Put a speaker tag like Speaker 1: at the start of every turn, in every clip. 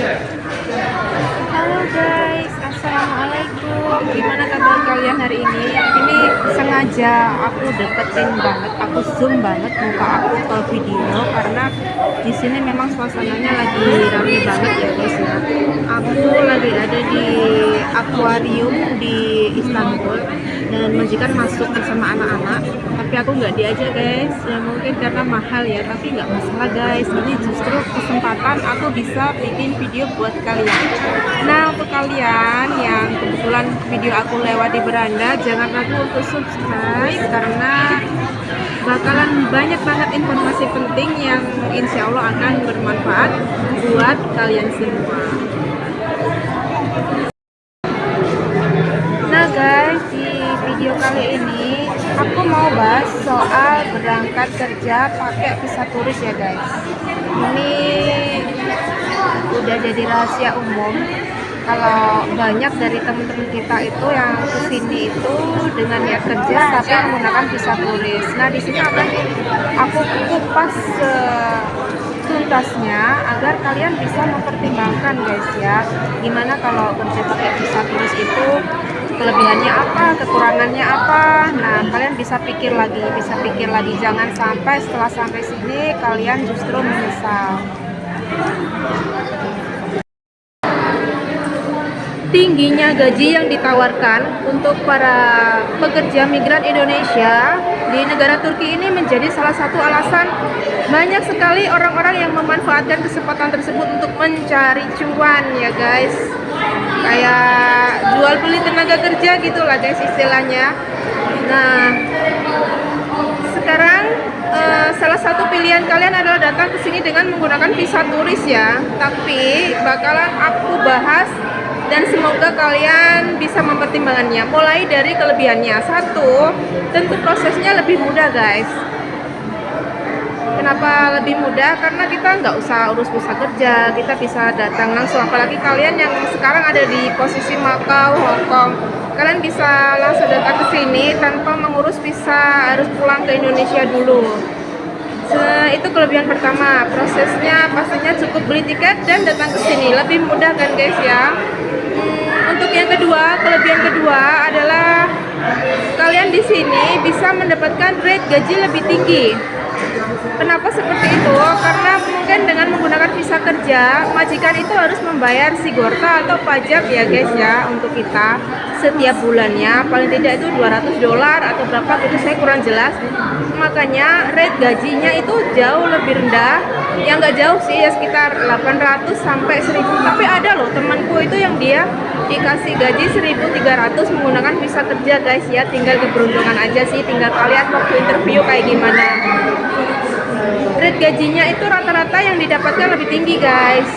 Speaker 1: Halo guys, assalamualaikum. Gimana kabar kalian hari ini? Ini sengaja aku deketin banget, aku zoom banget muka aku ke video karena di sini memang suasananya lagi rame banget ya guys ya. Aku lagi ada di akuarium di Istanbul dan majikan masuk bersama anak-anak, tapi aku nggak diajak guys. Ya mungkin karena mahal ya, tapi nggak masalah guys. Ini justru kesempatan aku bisa bikin video buat kalian. Nah, untuk kalian yang kebetulan video aku lewat di beranda, jangan ragu untuk subscribe karena bakalan banyak banget informasi penting yang insya Allah akan bermanfaat buat kalian semua. Nah guys, di video kali ini aku mau bahas soal berangkat kerja pakai visa turis ya guys. Ini udah jadi rahasia umum kalau banyak dari teman-teman kita itu yang kesini itu dengan niat kerja tapi menggunakan visa turis. Nah di sini akan aku kupas tuntasnya agar kalian bisa mempertimbangkan guys ya, gimana kalau kerja pakai visa turis itu, kelebihannya apa, kekurangannya apa. Nah kalian bisa pikir lagi, jangan sampai setelah sampai sini kalian justru menyesal. Tingginya gaji yang ditawarkan untuk para pekerja migran Indonesia di negara Turki ini menjadi salah satu alasan banyak sekali orang-orang yang memanfaatkan kesempatan tersebut untuk mencari cuan ya guys. Kayak jual beli tenaga kerja gitulah guys istilahnya. Nah sekarang salah satu pilihan kalian adalah datang ke sini dengan menggunakan visa turis ya, tapi bakalan aku bahas dan semoga kalian bisa mempertimbangkannya. Mulai dari kelebihannya. Satu, tentu prosesnya lebih mudah guys. Kenapa lebih mudah? Karena kita nggak usah urus visa kerja, kita bisa datang langsung. Apalagi kalian yang sekarang ada di posisi Macau, Hong Kong, kalian bisa langsung datang ke sini tanpa mengurus visa harus pulang ke Indonesia dulu. Itu kelebihan pertama. Prosesnya pastinya cukup beli tiket dan datang ke sini, lebih mudah kan guys ya. Untuk yang kedua, kelebihan kedua adalah kalian di sini bisa mendapatkan rate gaji lebih tinggi. Kenapa seperti itu? Karena mungkin dengan menggunakan visa kerja, majikan itu harus membayar sigorta atau pajak ya guys ya untuk kita setiap bulannya. Paling tidak itu $200 atau berapa gitu, saya kurang jelas. Makanya rate gajinya itu jauh lebih rendah. Yang nggak jauh sih ya sekitar 800 sampai 1000. Tapi ada loh temanku itu yang dia dikasih gaji 1.300 menggunakan visa kerja guys ya. Tinggal keberuntungan aja sih, tinggal kalian waktu interview kayak gimana. Rate gajinya itu rata-rata yang didapatkan lebih tinggi guys.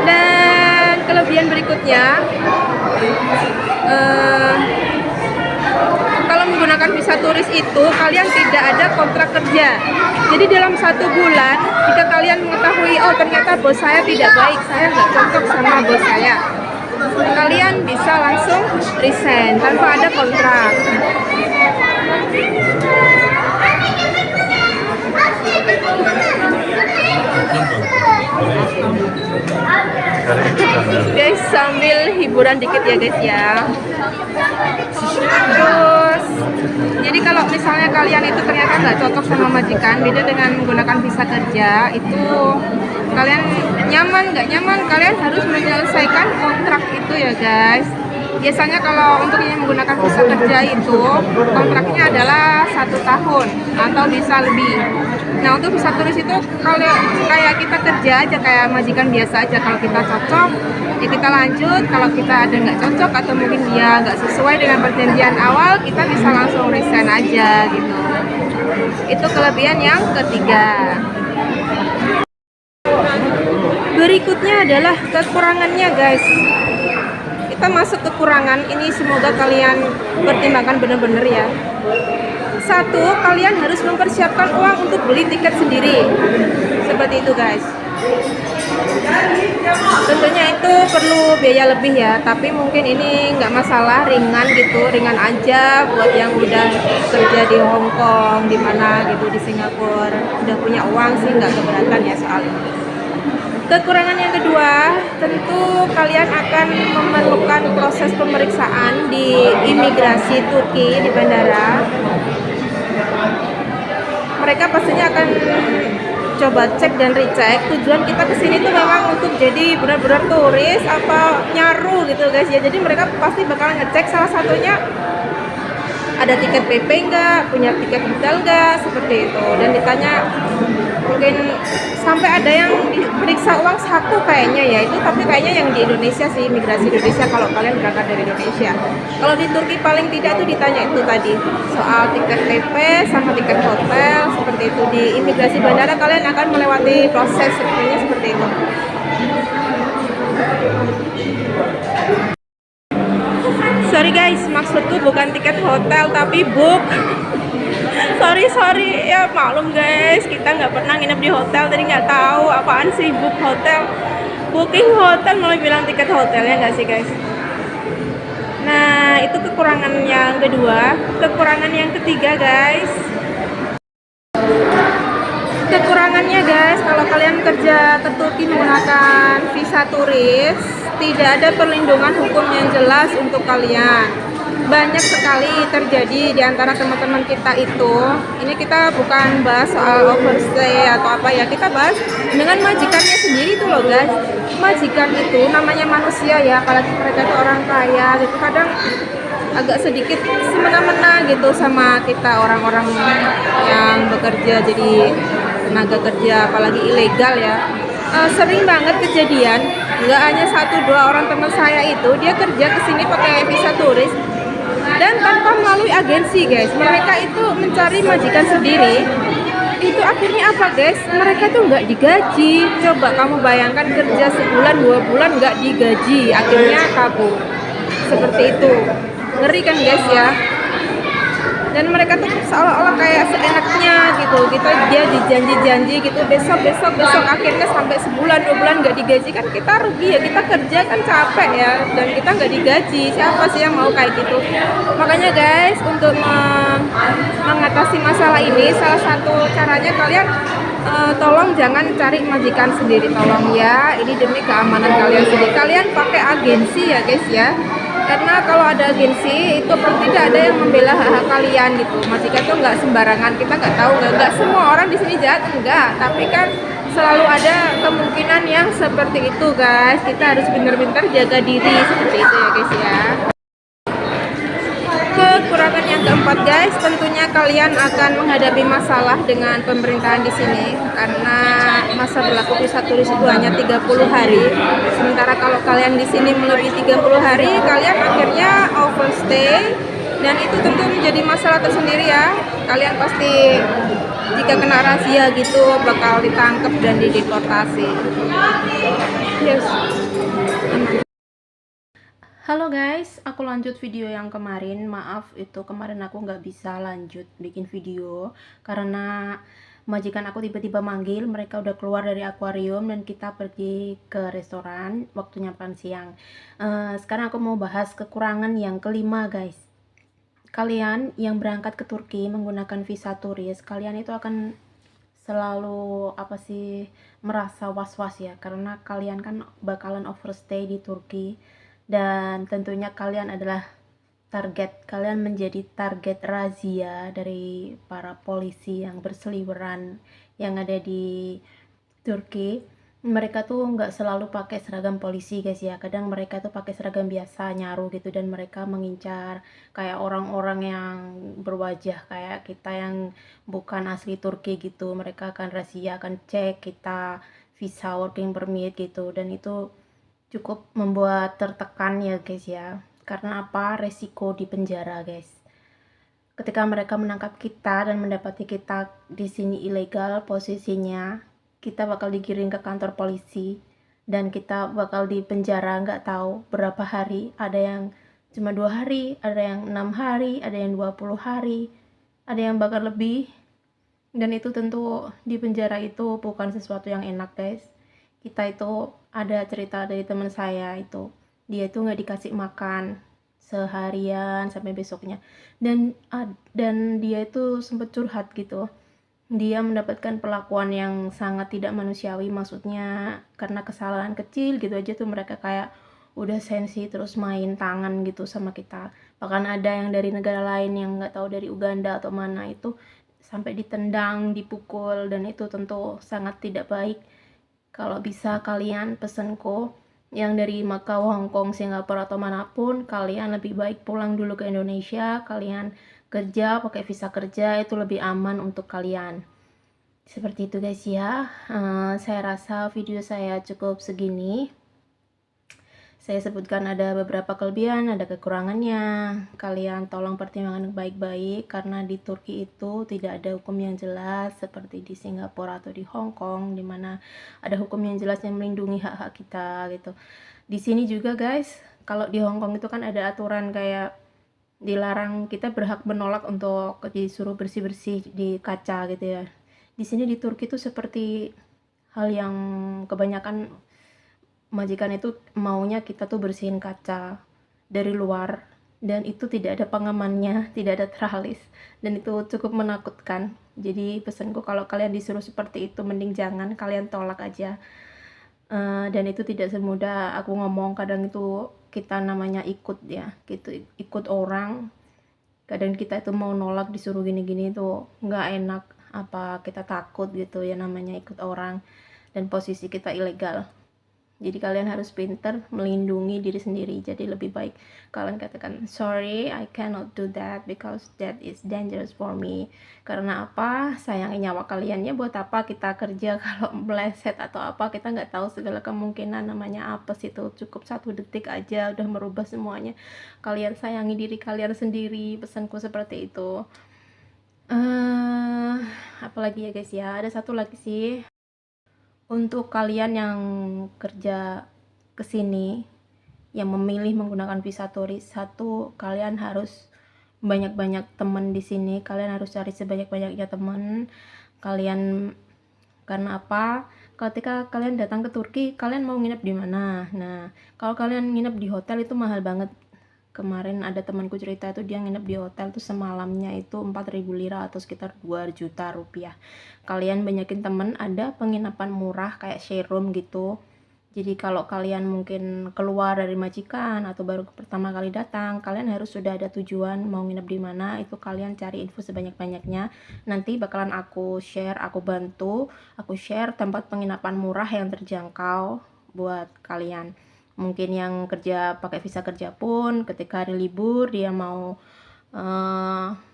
Speaker 1: Dan kelebihan berikutnya, kalau menggunakan visa turis itu kalian tidak ada kontrak kerja. Jadi dalam 1 bulan jika kalian mengetahui oh ternyata bos saya tidak baik, saya nggak cocok sama bos saya, kalian bisa langsung resign tanpa ada kontrak. Guys sambil hiburan dikit ya guys ya. Terus jadi kalau misalnya kalian itu ternyata nggak cocok sama majikan, beda dengan menggunakan visa kerja, itu kalian nyaman nggak nyaman, kalian harus menyelesaikan kontrak itu ya guys. Biasanya kalau untuk yang menggunakan visa kerja itu kontraknya adalah 1 tahun atau bisa lebih. Nah untuk visa turis itu kalau kayak kita kerja aja kayak majikan biasa aja, kalau kita cocok ya kita lanjut, kalau kita ada nggak cocok atau mungkin dia nggak sesuai dengan perjanjian awal, kita bisa langsung resign aja gitu. Itu kelebihan yang ketiga. Berikutnya adalah kekurangannya guys. Kita masuk kekurangan ini, semoga kalian pertimbangkan benar-benar ya. Satu, kalian harus mempersiapkan uang untuk beli tiket sendiri. Seperti itu guys. Tentunya itu perlu biaya lebih ya, tapi mungkin ini nggak masalah, ringan gitu, ringan aja buat yang udah kerja di Hong Kong, di mana gitu, di Singapura, udah punya uang sih nggak keberatan ya soal ini. Kekurangan yang kedua, tentu kalian akan memerlukan proses pemeriksaan di imigrasi Turki di bandara. Mereka pastinya akan coba cek dan recheck tujuan kita kesini tuh memang untuk jadi benar-benar turis apa nyaru gitu guys ya. Jadi mereka pasti bakalan ngecek, salah satunya ada tiket PP enggak, punya tiket hotel enggak, seperti itu. Dan ditanya mungkin sampai ada yang diperiksa uang saku kayaknya ya itu, tapi kayaknya yang di Indonesia sih, imigrasi Indonesia kalau kalian berangkat dari Indonesia. Kalau di Turki paling tidak itu ditanya itu tadi soal tiket PP sama tiket hotel, seperti itu. Di imigrasi bandara kalian akan melewati proses sepertinya seperti itu. Sorry guys, maksudku bukan tiket hotel tapi book. sorry ya, maklum guys, kita nggak pernah nginep di hotel, jadi nggak tahu apaan sih book hotel, booking hotel malah bilang tiket hotel, ya nggak sih guys. Nah itu kekurangan yang kedua. Kekurangan yang ketiga guys, kekurangannya guys, kalau kalian kerja ke Turki menggunakan visa turis, tidak ada perlindungan hukum yang jelas untuk kalian. Banyak sekali terjadi di antara teman-teman kita itu. Ini kita bukan bahas soal overstay atau apa ya, kita bahas dengan majikannya sendiri itu loh guys. Majikan itu namanya manusia ya, apalagi mereka itu orang kaya gitu, kadang agak sedikit semena-mena gitu sama kita orang-orang yang bekerja jadi tenaga kerja, apalagi ilegal ya. Sering banget kejadian, nggak hanya 1-2 orang teman saya itu dia kerja kesini pakai visa turis dan tanpa melalui agensi guys. Mereka itu mencari majikan sendiri, itu akhirnya apa guys, mereka tuh nggak digaji. Coba kamu bayangkan kerja sebulan 2 bulan nggak digaji, akhirnya kabur seperti itu. Ngeri kan guys ya. Dan mereka tuh seolah-olah kayak seenaknya gitu, dia dijanji gitu besok, akhirnya sampai sebulan 2 bulan nggak digaji. Kan kita rugi ya, kita kerja kan capek ya, dan kita nggak digaji. Siapa sih yang mau kayak gitu? Makanya guys, untuk mengatasi masalah ini, salah satu caranya kalian tolong jangan cari majikan sendiri, tolong ya, ini demi keamanan kalian sendiri. Kalian pakai agensi ya guys ya, karena kalau ada agensi itu tidak ada yang membela hak-hak kalian gitu. Majikan tuh nggak sembarangan, kita nggak tahu, nggak semua orang di sini jahat, enggak, tapi kan selalu ada kemungkinan yang seperti itu guys. Kita harus benar-benar jaga diri seperti itu ya guys ya. Kekurangan yang keempat guys, tentunya kalian akan menghadapi masalah dengan pemerintahan di sini karena masa berlaku visa turis itu hanya 30 hari. Sementara kalau kalian di sini melebihi 30 hari, kalian akhirnya overstay, dan itu tentu menjadi masalah tersendiri ya. Kalian pasti jika kena razia gitu bakal ditangkap dan dideportasi. Yes. Halo guys, aku lanjut video yang kemarin. Maaf itu kemarin aku nggak bisa lanjut bikin video karena majikan aku tiba-tiba manggil. Mereka udah keluar dari akuarium dan kita pergi ke restoran, waktunya makan siang. Sekarang aku mau bahas kekurangan yang kelima guys. Kalian yang berangkat ke Turki menggunakan visa turis, kalian itu akan selalu merasa was-was ya, karena kalian kan bakalan overstay di Turki. Dan tentunya kalian adalah kalian menjadi target razia dari para polisi yang berseliweran yang ada di Turki. Mereka tuh nggak selalu pakai seragam polisi guys ya, kadang mereka tuh pakai seragam biasa nyaru gitu, dan mereka mengincar kayak orang-orang yang berwajah kayak kita yang bukan asli Turki gitu. Mereka akan razia, akan cek kita visa working permit gitu, dan itu cukup membuat tertekan ya guys ya. Karena apa? Resiko di penjara guys. Ketika mereka menangkap kita dan mendapati kita di sini ilegal posisinya, kita bakal digiring ke kantor polisi dan kita bakal di penjara nggak tahu berapa hari. Ada yang cuma 2 hari, ada yang 6 hari, ada yang 20 hari, ada yang bakal lebih. Dan itu tentu di penjara itu bukan sesuatu yang enak guys.
Speaker 2: kita itu ada cerita dari teman saya itu, dia itu nggak dikasih makan seharian sampai besoknya, dan dia itu sempet curhat gitu. Dia mendapatkan perlakuan yang sangat tidak manusiawi, maksudnya karena kesalahan kecil gitu aja tuh mereka kayak udah sensi terus main tangan gitu sama kita. Bahkan ada yang dari negara lain yang nggak tahu dari Uganda atau mana itu sampai ditendang, dipukul, dan itu tentu sangat tidak baik. Kalau bisa kalian pesenku yang dari Macau, Hong Kong, Singapura atau manapun, kalian lebih baik pulang dulu ke Indonesia, kalian kerja pakai visa kerja, itu lebih aman untuk kalian. Seperti itu guys ya. Saya rasa video saya cukup segini. Saya sebutkan ada beberapa kelebihan, ada kekurangannya. Kalian tolong pertimbangkan baik-baik karena di Turki itu tidak ada hukum yang jelas seperti di Singapura atau di Hong Kong, di mana ada hukum yang jelas yang melindungi hak-hak kita gitu. Di sini juga guys, kalau di Hong Kong itu kan ada aturan kayak dilarang, kita berhak menolak untuk disuruh bersih-bersih di kaca gitu ya. Di sini di Turki itu seperti hal yang kebanyakan majikan itu maunya kita tuh bersihin kaca dari luar, dan itu tidak ada pengamannya, tidak ada teralis, dan itu cukup menakutkan. Jadi pesanku kalau kalian disuruh seperti itu mending jangan, kalian tolak aja. Dan itu tidak semudah aku ngomong, kadang itu kita namanya ikut ya, gitu, ikut orang. Kadang kita itu mau nolak disuruh gini-gini itu nggak enak, apa kita takut gitu ya, namanya ikut orang dan posisi kita ilegal. Jadi kalian harus pintar melindungi diri sendiri. Jadi lebih baik kalian katakan, sorry, I cannot do that because that is dangerous for me. Karena apa? Sayangi nyawa kaliannya. Buat apa kita kerja kalau meleset atau apa? Kita nggak tahu segala kemungkinan, namanya apa sih itu. Cukup 1 detik aja udah merubah semuanya. Kalian sayangi diri kalian sendiri. Pesanku seperti itu. Apalagi ya guys ya. Ada satu lagi sih. Untuk kalian yang kerja kesini, yang memilih menggunakan visa turis, satu, kalian harus banyak-banyak teman di sini. Kalian harus cari sebanyak-banyaknya teman. Kalian, karena apa? Ketika kalian datang ke Turki, kalian mau nginep di mana? Nah, kalau kalian nginep di hotel itu mahal banget. Kemarin ada temanku cerita itu dia nginep di hotel tuh semalamnya itu 4.000 lira atau sekitar 2 juta rupiah. Kalian banyakin temen, ada penginapan murah kayak share room gitu. Jadi kalau kalian mungkin keluar dari majikan atau baru pertama kali datang, kalian harus sudah ada tujuan mau nginep di mana, itu kalian cari info sebanyak-banyaknya. Nanti bakalan aku share, aku share tempat penginapan murah yang terjangkau buat kalian. Mungkin yang kerja pakai visa kerja pun ketika hari libur dia mau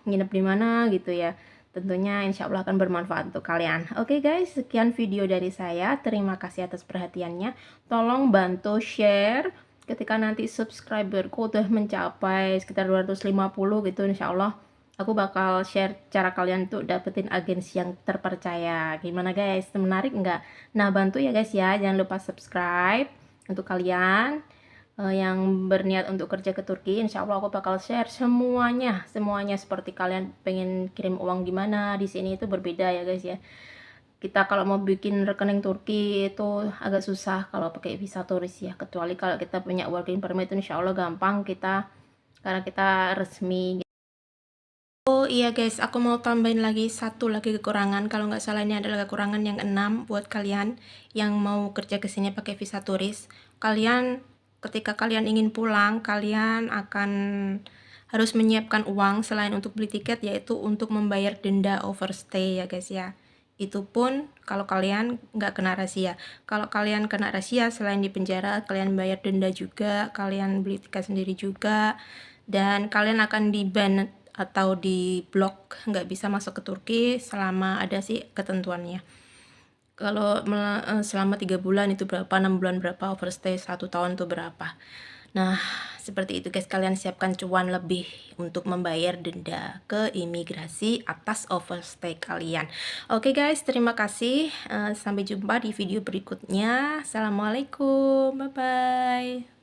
Speaker 2: nginep di mana gitu ya, tentunya insya Allah akan bermanfaat untuk kalian. Oke guys, sekian video dari saya. Terima kasih atas perhatiannya. Tolong bantu share. Ketika nanti subscriberku udah mencapai sekitar 250 gitu, insya Allah aku bakal share cara kalian tuh dapetin agensi yang terpercaya. Gimana guys, menarik nggak? Nah bantu ya guys ya, jangan lupa subscribe. Untuk kalian yang berniat untuk kerja ke Turki, insya Allah aku bakal share semuanya seperti kalian pengen kirim uang gimana. Di sini itu berbeda ya guys ya. Kita kalau mau bikin rekening Turki itu agak susah kalau pakai visa turis ya, kecuali kalau kita punya working permit itu insya Allah gampang kita, karena kita resmi. Oh iya guys, aku mau tambahin lagi satu lagi kekurangan. Kalau nggak salah ini adalah kekurangan yang 6 buat kalian yang mau kerja ke sini pakai visa turis. Kalian ketika kalian ingin pulang, kalian akan harus menyiapkan uang selain untuk beli tiket, yaitu untuk membayar denda overstay ya guys ya. Itu pun kalau kalian nggak kena razia. Kalau kalian kena razia, selain di penjara, kalian bayar denda juga, kalian beli tiket sendiri juga, dan kalian akan di-ban atau di blok, nggak bisa masuk ke Turki selama ada sih ketentuannya. Kalau selama 3 bulan itu berapa, 6 bulan berapa, overstay 1 tahun itu berapa. Nah seperti itu guys, kalian siapkan cuan lebih untuk membayar denda ke imigrasi atas overstay kalian. Oke guys, terima kasih, sampai jumpa di video berikutnya. Assalamualaikum, bye bye.